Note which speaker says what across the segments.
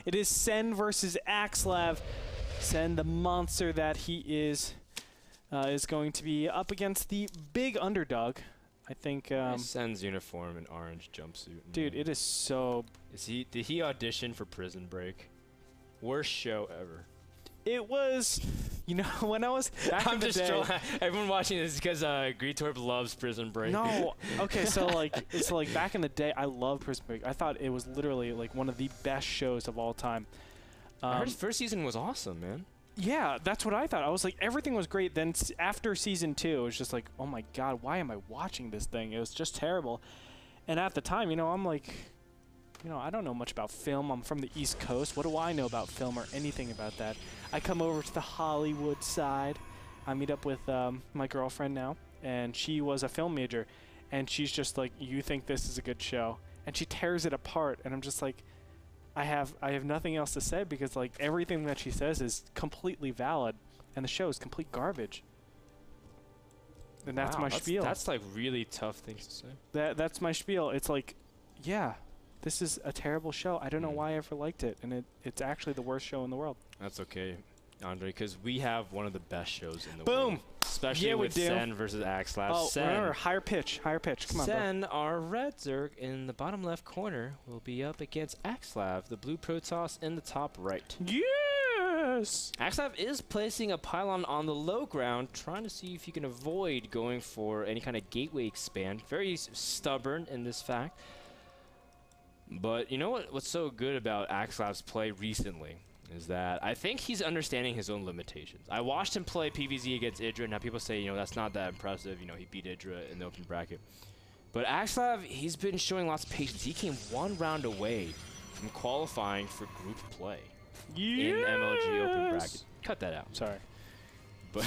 Speaker 1: It is Sen versus Axslav. Sen, the monster that he is going to be up against the big underdog. I think
Speaker 2: Sen's uniform and orange jumpsuit.
Speaker 1: Dude, it is so...
Speaker 2: Did he audition for Prison Break? Worst show ever.
Speaker 1: It was, you know, when I was back in the day.
Speaker 2: Everyone watching this is because Greetorp loves Prison Break.
Speaker 1: No, okay, so like it's like back in the day, I loved Prison Break. I thought it was literally like one of the best shows of all time.
Speaker 2: I heard his first season was awesome, man.
Speaker 1: Yeah, that's what I thought. I was like, everything was great. Then after season 2, it was just like, oh my god, why am I watching this thing? It was just terrible. And at the time, you know, I'm like, you know, I don't know much about film. I'm from the East Coast. What do I know about film or anything about that? I come over to the Hollywood side. I meet up with my girlfriend now, and she was a film major, and she's just like, you think this is a good show? And she tears it apart, and I'm just like, I have nothing else to say because like everything that she says is completely valid, and the show is complete garbage. And that's my spiel.
Speaker 2: That's like really tough things to say.
Speaker 1: That's my spiel. It's like, yeah, this is a terrible show. I don't know why I ever liked it, and it's actually the worst show in the world.
Speaker 2: That's okay, Andre, because we have one of the best shows in the world.
Speaker 1: Boom!
Speaker 2: Especially with Sen versus Axslav.
Speaker 1: Oh,
Speaker 2: Sen,
Speaker 1: remember, higher pitch. Come on,
Speaker 2: Sen, our red Zerg in the bottom left corner, will be up against Axslav, the blue Protoss in the top right.
Speaker 1: Yes!
Speaker 2: Axslav is placing a pylon on the low ground, trying to see if he can avoid going for any kind of gateway expand. Very stubborn in this fact. But you know what's so good about Axslav's play recently? Is that I think he's understanding his own limitations. I watched him play PvZ against Idra, and now people say, you know, that's not that impressive. You know, he beat Idra in the open bracket. But Axslav, he's been showing lots of patience. He came 1 round away from qualifying for group play in MLG open bracket. Cut that out.
Speaker 1: Sorry.
Speaker 2: But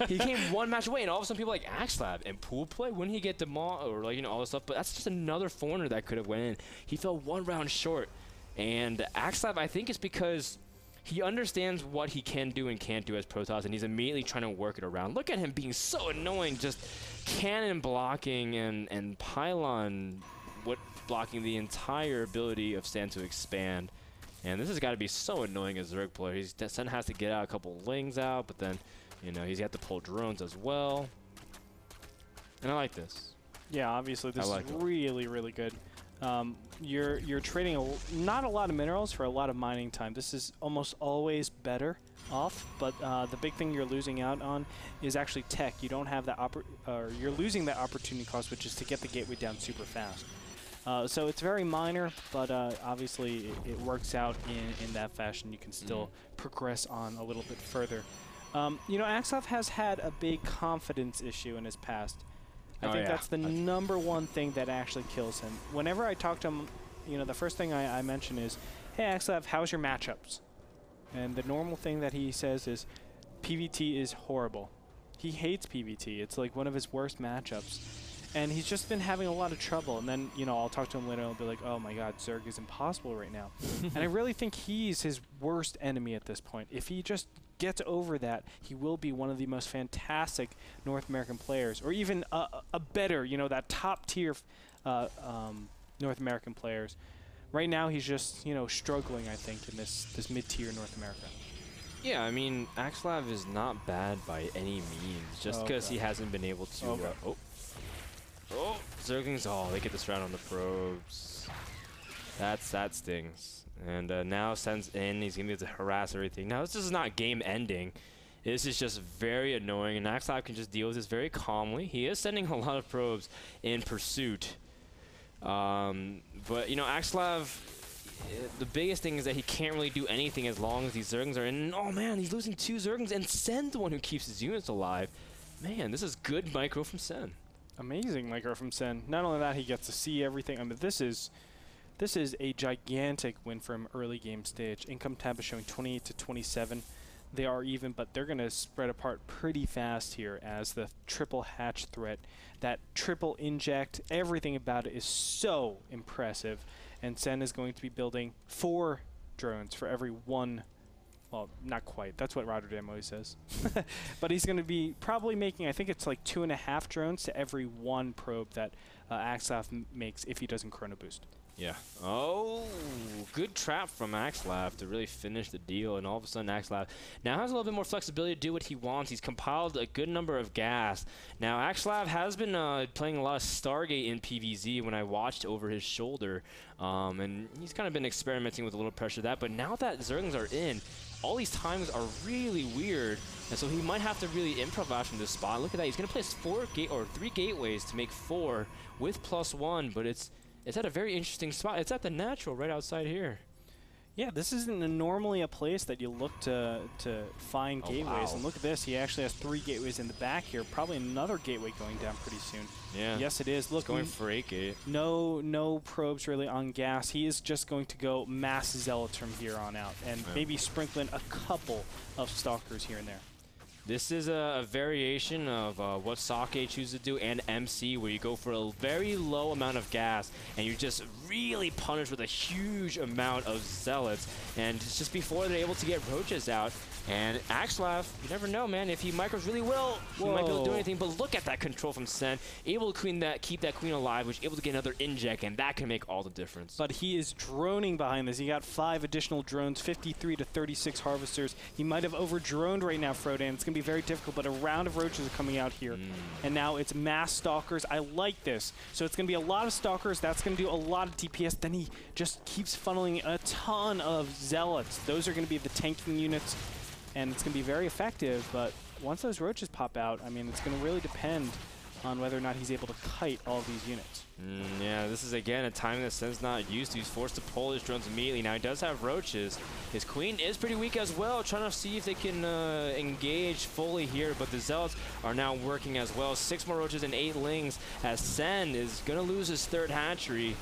Speaker 2: he came 1 match away, and all of a sudden people are like, Axslav and pool play, wouldn't he get demolished or like, you know, all this stuff? But that's just another foreigner that could have went in. He fell 1 round short. And Axslav, I think, is because he understands what he can do and can't do as Protoss, and he's immediately trying to work it around. Look at him being so annoying, just cannon blocking and pylon blocking the entire ability of Sen to expand. And this has got to be so annoying as a Zerg player. Sen has to get out a couple lings out, but then, you know, he's got to pull drones as well. And I like this.
Speaker 1: Yeah, obviously this is really, really good. You're trading not a lot of minerals for a lot of mining time. This is almost always better off, but the big thing you're losing out on is actually tech. You don't have that you're losing that opportunity cost, which is to get the gateway down super fast. So it's very minor, but obviously it works out in that fashion. You can still progress on a little bit further. You know, Axslav has had a big confidence issue in his past. I think that's the #1 thing that actually kills him. Whenever I talk to him, you know, the first thing I mention is, hey, Axslav, how's your matchups? And the normal thing that he says is, PvT is horrible. He hates PvT. It's like one of his worst matchups. And he's just been having a lot of trouble. And then, you know, I'll talk to him later and I'll be like, oh my god, Zerg is impossible right now. And I really think he's his worst enemy at this point. If he just gets over that, he will be one of the most fantastic North American players, or even a better, you know, that top tier North American players. Right now, he's just, you know, struggling, I think, in this mid-tier North America.
Speaker 2: Yeah, I mean, Axslav is not bad by any means, just because he hasn't been able to... Zerglings, they get this round on the probes. That stings. And now Sen's in, he's going to be able to harass everything. Now, this is not game ending. This is just very annoying, and Axslav can just deal with this very calmly. He is sending a lot of probes in pursuit. But, you know, Axslav, the biggest thing is that he can't really do anything as long as these Zerglings are in. And, oh man, he's losing 2 Zerglings, and Sen's the one who keeps his units alive. Man, this is good micro from Sen.
Speaker 1: Amazing micro from Sen. Not only that, he gets to see everything. I mean, this is a gigantic win from early game stage. Income tab is showing 28 to 27. They are even, but they're going to spread apart pretty fast here as the triple hatch threat, that triple inject, everything about it is so impressive. And Sen is going to be building 4 drones for every 1. Well, not quite. That's what Rotterdam always says. But he's going to be probably making, I think it's like 2.5 drones to every 1 probe that Axslav makes if he doesn't chrono boost.
Speaker 2: Yeah. Oh, good trap from Axslav to really finish the deal, and all of a sudden Axslav now has a little bit more flexibility to do what he wants. He's compiled a good number of gas. Now Axslav has been playing a lot of Stargate in PvZ when I watched over his shoulder, and he's kind of been experimenting with a little pressure of that, but now that Zerglings are in, all these times are really weird, and so he might have to really improvise from this spot. Look at that, he's going to place 3 gateways to make 4 with +1, but it's at a very interesting spot. It's at the natural right outside here.
Speaker 1: Yeah, this isn't normally a place that you look to find gateways.
Speaker 2: Wow.
Speaker 1: And look at this. He actually has 3 gateways in the back here. Probably another gateway going down pretty soon.
Speaker 2: Yeah.
Speaker 1: Yes, it is. Look,
Speaker 2: it's going for 8 gate.
Speaker 1: No probes really on gas. He is just going to go mass zealots from here on out, and maybe sprinkle in a couple of stalkers here and there.
Speaker 2: This is a variation of what Sake chooses to do and MC, where you go for a very low amount of gas and you're just really punished with a huge amount of zealots. And it's just before they're able to get roaches out. And Axslav, you never know, man. If he micros really well, he might be able to do anything. But look at that control from Sen. Able to keep that queen alive, which is able to get another inject, and that can make all the difference.
Speaker 1: But he is droning behind this. He got 5 additional drones, 53 to 36 harvesters. He might have over-droned right now, Frodan. It's going to be very difficult, but a round of roaches are coming out here. And now it's mass stalkers. I like this. So it's going to be a lot of stalkers. That's going to do a lot of DPS. Then he just keeps funneling a ton of zealots. Those are going to be the tanking units. And it's going to be very effective, but once those roaches pop out, I mean, it's going to really depend on whether or not he's able to kite all of these units.
Speaker 2: Yeah, this is, again, a time that Sen's not used to. He's forced to pull his drones immediately. Now, he does have roaches. His queen is pretty weak as well, trying to see if they can engage fully here, but the zealots are now working as well. 6 more roaches and 8 lings, as Sen is going to lose his 3rd hatchery.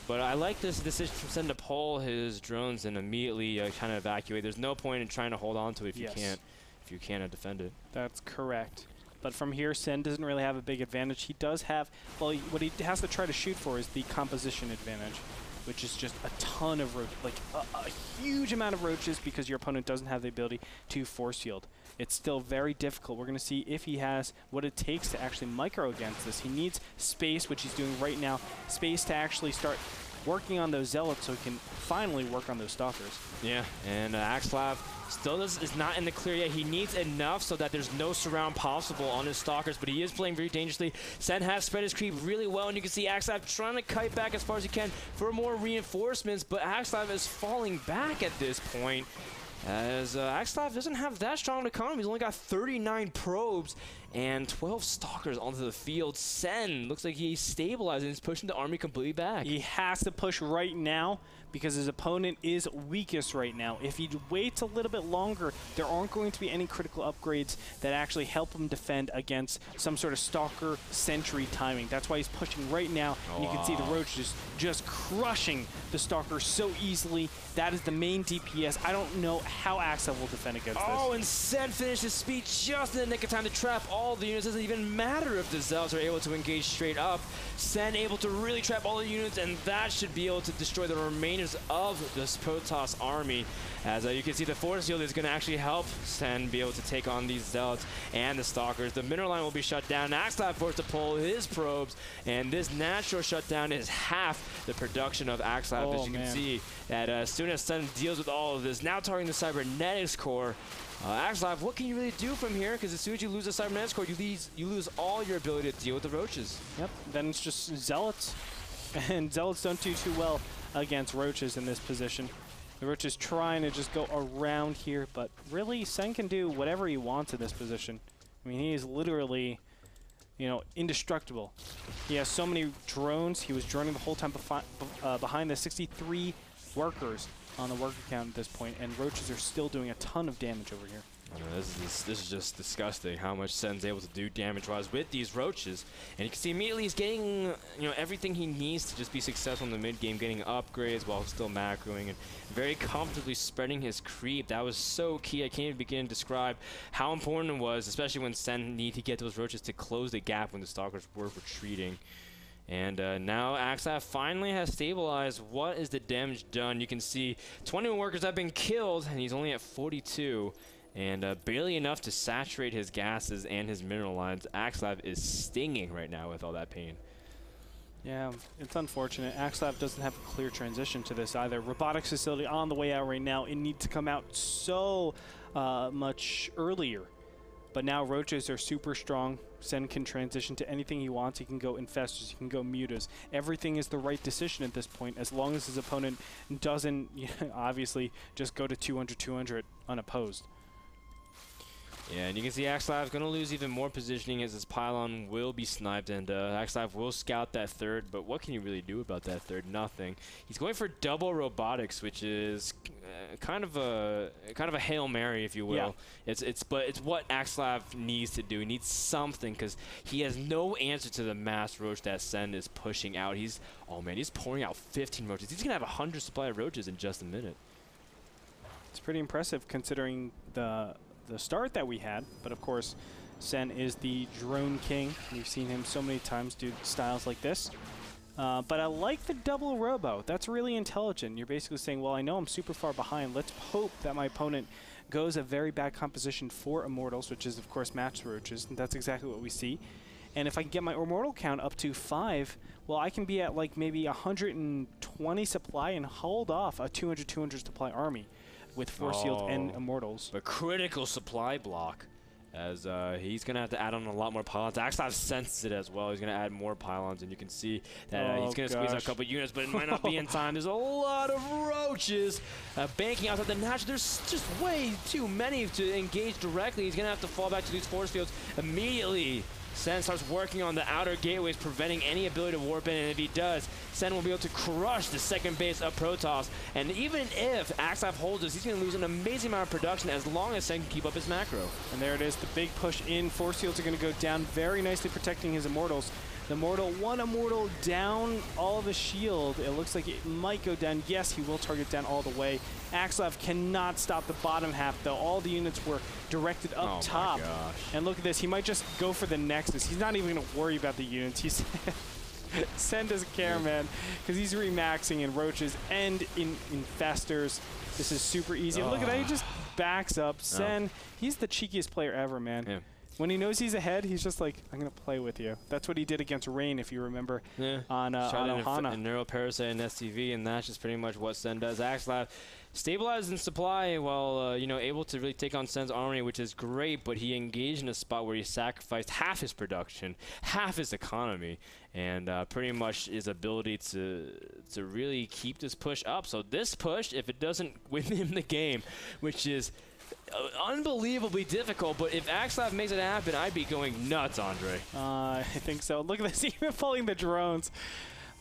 Speaker 2: But I like this decision from Sen to pull his drones and immediately kind of evacuate. There's no point in trying to hold on to it if you can't defend it.
Speaker 1: That's correct. But from here, Sen doesn't really have a big advantage. He does have, well, what he has to try to shoot for is the composition advantage, which is just a ton of roaches, like a huge amount of roaches, because your opponent doesn't have the ability to force field. It's still very difficult. We're going to see if he has what it takes to actually micro against this. He needs space, which he's doing right now, space to actually start working on those zealots so he can finally work on those stalkers.
Speaker 2: Yeah, and Axslav still is not in the clear yet. He needs enough so that there's no surround possible on his stalkers, but he is playing very dangerously. Sen has spread his creep really well, and you can see Axslav trying to kite back as far as he can for more reinforcements, but Axslav is falling back at this point, as Axslav doesn't have that strong an economy. He's only got 39 probes and 12 stalkers onto the field. Sen looks like he's stabilizing. He's pushing the army completely back.
Speaker 1: He has to push right now because his opponent is weakest right now. If he waits a little bit longer, there aren't going to be any critical upgrades that actually help him defend against some sort of stalker sentry timing. That's why he's pushing right now. And you can see the roach just crushing the stalker so easily. That is the main DPS. I don't know how Axslav will defend against this.
Speaker 2: Oh, and Sen finished his speed just in the nick of time to trap all the units. It doesn't even matter if the zealots are able to engage straight up. Sen able to really trap all the units, and that should be able to destroy the remainders of this Protoss army. As you can see, the force field is going to actually help Sen be able to take on these zealots and the stalkers. The mineral line will be shut down. Axslav forced to pull his probes, and this natural shutdown is half the production of Axslav. As you can see, that as soon as Sen deals with all of this, now targeting the cybernetics core, Axslav, what can you really do from here? Because as soon as you lose the cybernetics core, you lose all your ability to deal with the roaches.
Speaker 1: Yep, then it's just zealots, and zealots don't do too well against roaches in this position. The roach is trying to just go around here, but really, Sen can do whatever he wants in this position. I mean, he is literally, you know, indestructible. He has so many drones. He was droning the whole time behind the 63 workers on the worker count at this point, and roaches are still doing a ton of damage over here.
Speaker 2: This is just disgusting how much Sen's able to do damage-wise with these roaches. And you can see immediately he's getting, you know, everything he needs to just be successful in the mid-game, getting upgrades while still macroing and very comfortably spreading his creep. That was so key. I can't even begin to describe how important it was, especially when Sen needed to get those roaches to close the gap when the stalkers were retreating. And now Axslav finally has stabilized. What is the damage done? You can see 21 workers have been killed, and he's only at 42. And barely enough to saturate his gases and his mineral lines. Axslav is stinging right now with all that pain.
Speaker 1: Yeah, it's unfortunate. Axslav doesn't have a clear transition to this either. Robotics facility on the way out right now. It needs to come out so much earlier. But now roaches are super strong. Sen can transition to anything he wants. He can go infestors, he can go mutas. Everything is the right decision at this point, as long as his opponent doesn't, obviously, just go to 200-200 unopposed.
Speaker 2: Yeah, and you can see Axslav is going to lose even more positioning as his pylon will be sniped, and Axslav will scout that third, but what can you really do about that third? Nothing. He's going for double robotics, which is kind of a Hail Mary, if you will. Yeah. But it's what Axslav needs to do. He needs something, because he has no answer to the mass roach that Sen is pushing out. He's pouring out 15 roaches. He's going to have 100 supply of roaches in just a minute.
Speaker 1: It's pretty impressive considering the start that we had, but of course Sen is the drone king. We've seen him so many times do styles like this. But I like the double robo. That's really intelligent. You're basically saying, well, I know I'm super far behind. Let's hope that my opponent goes a very bad composition for Immortals, which is of course match roaches, and that's exactly what we see. And if I can get my Immortal count up to 5, well, I can be at like maybe 120 supply and hold off a 200-200 supply army with Force Shield and Immortals.
Speaker 2: A critical supply block, as he's going to have to add on a lot more pylons. Axslav senses it as well. He's going to add more pylons, and you can see that he's going to squeeze out a couple units, but it might not be in time. There's a lot of roaches banking outside the natural. There's just way too many to engage directly. He's going to have to fall back to these force fields immediately. Sen starts working on the outer gateways, preventing any ability to warp in, and if he does, Sen will be able to crush the second base of Protoss. And even if Axslav holds this, he's going to lose an amazing amount of production as long as Sen can keep up his macro.
Speaker 1: And there it is, the big push in. Force Fields are going to go down, very nicely protecting his Immortals. The one Immortal down all of his shield. It looks like it might go down. Yes, he will target down all the way. Axslav cannot stop the bottom half, though. All the units were directed up top.
Speaker 2: My gosh.
Speaker 1: And look at this. He might just go for the Nexus. He's not even going to worry about the units. He's Sen doesn't care, man, because he's remaxing in roaches and in infestors. This is super easy. And look at that. He just backs up. Sen, he's the cheekiest player ever, man.
Speaker 2: Yeah.
Speaker 1: When he knows he's ahead, he's just like, I'm going to play with you. That's what he did against Rain, if you remember, on Ohana.
Speaker 2: And Neuroparasite and STV, and that's just pretty much what Sen does. Axslav stabilized in supply while, able to really take on Sen's army, which is great, but he engaged in a spot where he sacrificed half his production, half his economy, and pretty much his ability to really keep this push up. So this push, if it doesn't win him the game, which is unbelievably difficult, but if Axslav makes it happen, I'd be going nuts, Andre.
Speaker 1: I think so. Look at this, even pulling the drones.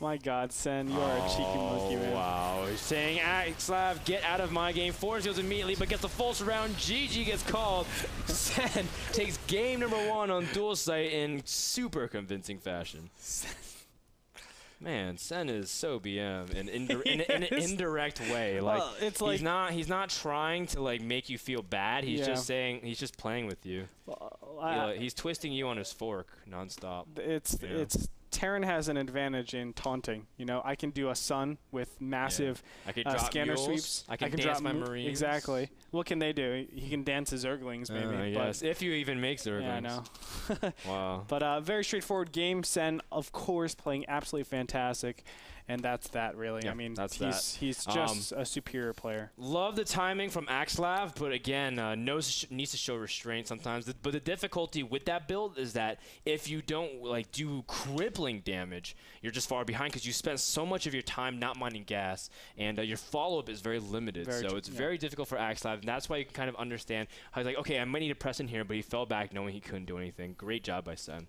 Speaker 1: My God, Sen, you are a cheeky monkey, man.
Speaker 2: Wow. He's saying, Axslav, get out of my game. Force Fields immediately, but gets the full surround. GG gets called. Sen takes game number 1 on dual site in super convincing fashion. Man, Sen is so BM in an indirect way. Like,
Speaker 1: well, it's like
Speaker 2: he's not trying to like make you feel bad. He's just saying he's just playing with you. Well, he's twisting you on his fork nonstop.
Speaker 1: Terran has an advantage in taunting. I can do a sun with massive scanner sweeps.
Speaker 2: I can dance my Marines.
Speaker 1: Exactly. What can they do? He can dance his Zerglings, maybe.
Speaker 2: Yes, if you even make Zerglings.
Speaker 1: Yeah, I know.
Speaker 2: Wow.
Speaker 1: But very straightforward game. Sen, of course, playing absolutely fantastic. And that's that, really.
Speaker 2: Yeah,
Speaker 1: I mean,
Speaker 2: he's
Speaker 1: just a superior player.
Speaker 2: Love the timing from Axslav, but again, needs to show restraint sometimes. But the difficulty with that build is that if you don't do crippling damage, you're just far behind because you spend so much of your time not mining gas, and your follow-up is very limited. So it's very difficult for Axslav, and that's why you can kind of understand how he's like, okay, I might need to press in here, but he fell back knowing he couldn't do anything. Great job by Sen.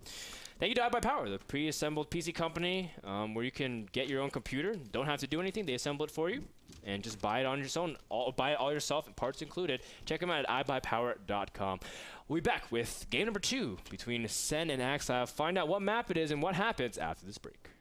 Speaker 2: Thank you to iBuyPower, the pre-assembled PC company where you can get your own computer. Don't have to do anything. They assemble it for you and just buy it on your own. Buy it all yourself, and parts included. Check them out at iBuyPower.com. We'll be back with game number 2 between Sen and Axslav. Find out what map it is and what happens after this break.